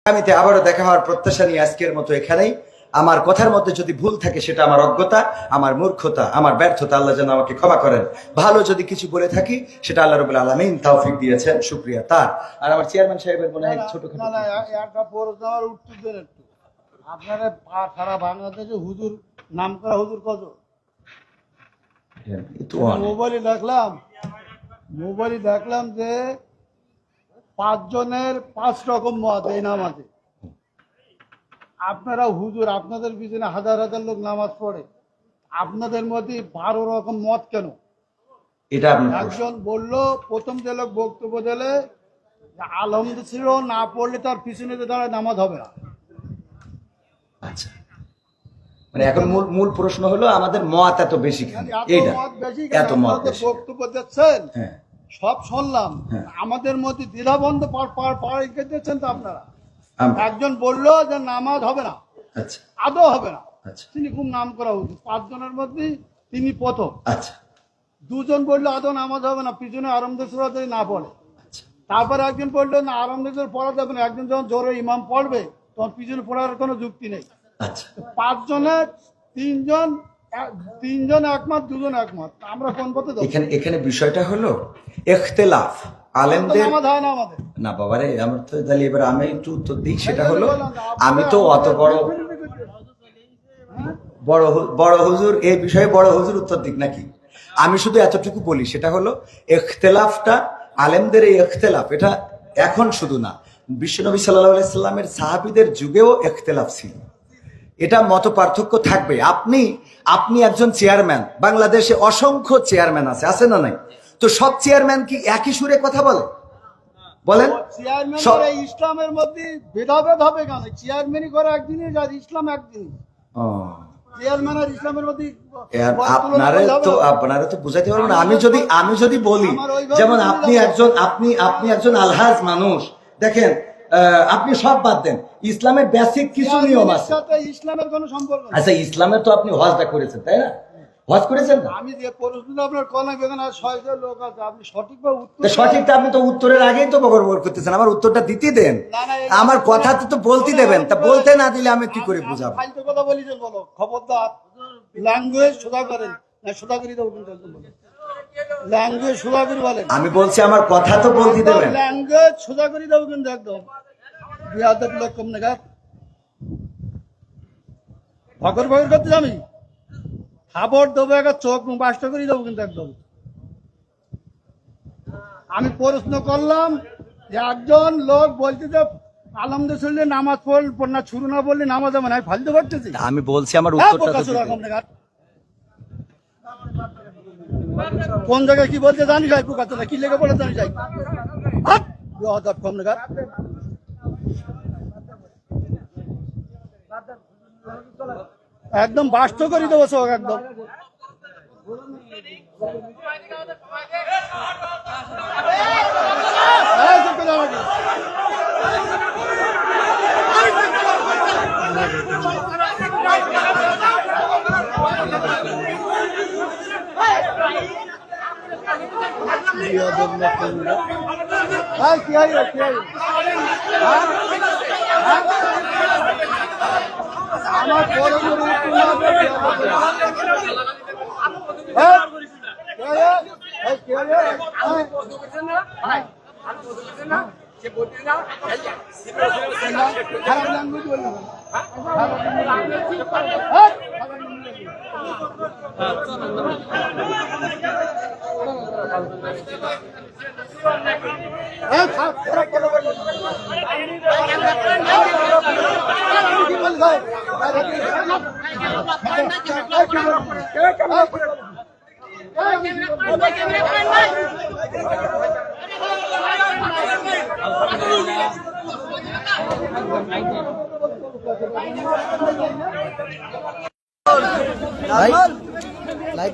আগামীতে আবারও দেখা হওয়ার প্রত্যাশা নিয়ে আজকের মতো এখানেই। আমার কথার মধ্যে যদি ভুল থাকে সেটা আমার অজ্ঞতা, আমার মূর্খতা, আমার ব্যর্থতা, আল্লাহ যেন আমাকে ক্ষমা করেন। ভালো যদি কিছু বলে থাকি সেটা আল্লাহ রাব্বুল আলামিন তৌফিক দিয়েছেন, শুকরিয়া তার। আর আমার চেয়ারম্যান সাহেবের মনে হয় ছোটখাটো একটা প্রশ্নের উত্তর দেন একটু। আপনারা সারা বাংলাদেশে হুজুর নাম করা হুজুর কত? মোবাইলে দেখলাম যে 5 জনের 5 রকম মত এই নামাজে। আপনারা হুজুর, আপনাদের পিছনে হাজার হাজার লোক নামাজ পড়ে, আপনাদের মধ্যে 12 রকম মত কেন? এটা একজন বললো, প্রথম যে লোক বক্তব্য দিলে আলহামদুলিল্লাহ না পড়লে তার পিছনে দাঁড়ায় নামাজ হবে না। আচ্ছা, মানে এখন মূল প্রশ্ন হলো আমাদের মত এত বেশি কেন? এইটা এত মত বক্তব্য দিচ্ছেন, সব শুনলাম, আমাদের মধ্যে দ্বিধাবন্ধ দিচ্ছেন তো আপনারা। একজন বললো যে নামাজ হবে না, আদৌ হবে না, তিনি খুব নাম করা উচিত, 5 জনের মধ্যে তিনি প্রথম। আচ্ছা, 2 জন বললো আদৌ নামাজ হবে না, পিছনে আরামদায়ক সূরা যদি না পড়ে। তারপরে একজন বললো না, আরামদায়ক পড়া যাবে না, একজন যখন জোরে ইমাম পড়বে তখন পিছনে পড়ার কোনো যুক্তি নেই। 5 জনের 3 জন একমত, 2 জন একমত, আমরা কোন পথে যাব? এখানে বিষয়টা হলো ইখতিলাফ আলেমদের না বাবারে। আমার তো তাহলে এবার আমি একটু উত্তর দিই, সেটা হলো আমি তো অত বড় হুজুর এই বিষয়ে বড় হুজুর উত্তর দিক নাকি? আমি শুধু এতটুকু বলি, সেটা হলো ইখতিলাফটা আলেমদের, এই ইখতিলাফ এটা এখন শুধু না, বিশ্বনবী সাল্লাল্লাহু আলাইহি সাল্লামের সাহাবীদের যুগেও ইখতিলাফ ছিল। এটা মত পার্থক্য থাকবে। আপনি একজন চেয়ারম্যান, বাংলাদেশে অসংখ্য চেয়ারম্যান আছে না নাই? তো সব চেয়ারম্যান কি একই সুরে কথা বলেন? ইসলামের মধ্যে ভেদাভেদ হবে কেন? চেয়ারম্যানই করে একদিনই, আর ইসলাম একদিনই। চেয়ারম্যান আর ইসলামের মধ্যে আপনারা তো বুঝাইতে পারবেন না। আমি যদি বলি, যেমন আপনি একজন আলহাজ মানুষ, দেখেন আপনি সব বাদ দেন, ইসলামের বেসিক কিছু নিয়ম আছে। ইসলামের কোনো সম্পর্ক নেই। আচ্ছা, ইসলামের তো আপনি হজটা করেছেন, তাই না? হজ করেছেন না? আমি যে প্রশ্ন আপনার কলা বেদনা 600 লোক আছে, আপনি সঠিকভাবে উত্তর সঠিকটা আপনি তো উত্তরের আগেই তো বকর করতেছেন। আমার উত্তরটা দিতে দেন, আমার কথা তো বলতে দেবেন। তা বলতে না দিলে আমি কি করে বুঝাবো? ফালতু কথা বলিছেন, বলো খবরদার। ল্যাঙ্গুয়েজ সোজা করেন না, সোজা করে দেবো কিন্তু একদম বলেন। ল্যাঙ্গুয়েজ সোজা করে বলেন। আমি বলছি আমার কথা তো বলতে দেবেন। ল্যাঙ্গুয়েজ সোজা করে দেবো কিন্তু একদম। বিয়াদব লোক কম না গাত ভগর করতে আমি খাবার দেবো, একটা চোখ মুখ বাস্ত করে দেবো কিন্তু একদম। আমি প্রশ্ন করলাম যে একজন লোক বলছে যে আলহামদুলিল্লাহ নামাজ পড় না, শুরু না বললে নামাজ হবে না, ফালতু করতেছি। আমি বলছি আমার উত্তরটা কোন জায়গায় কি বলতে জানি যাই, পোকাচোদা কি লেগে পড়ে জানি যাই। কম না একদম বাস্ত করে দেবো চোখ একদম। আমার লাইভ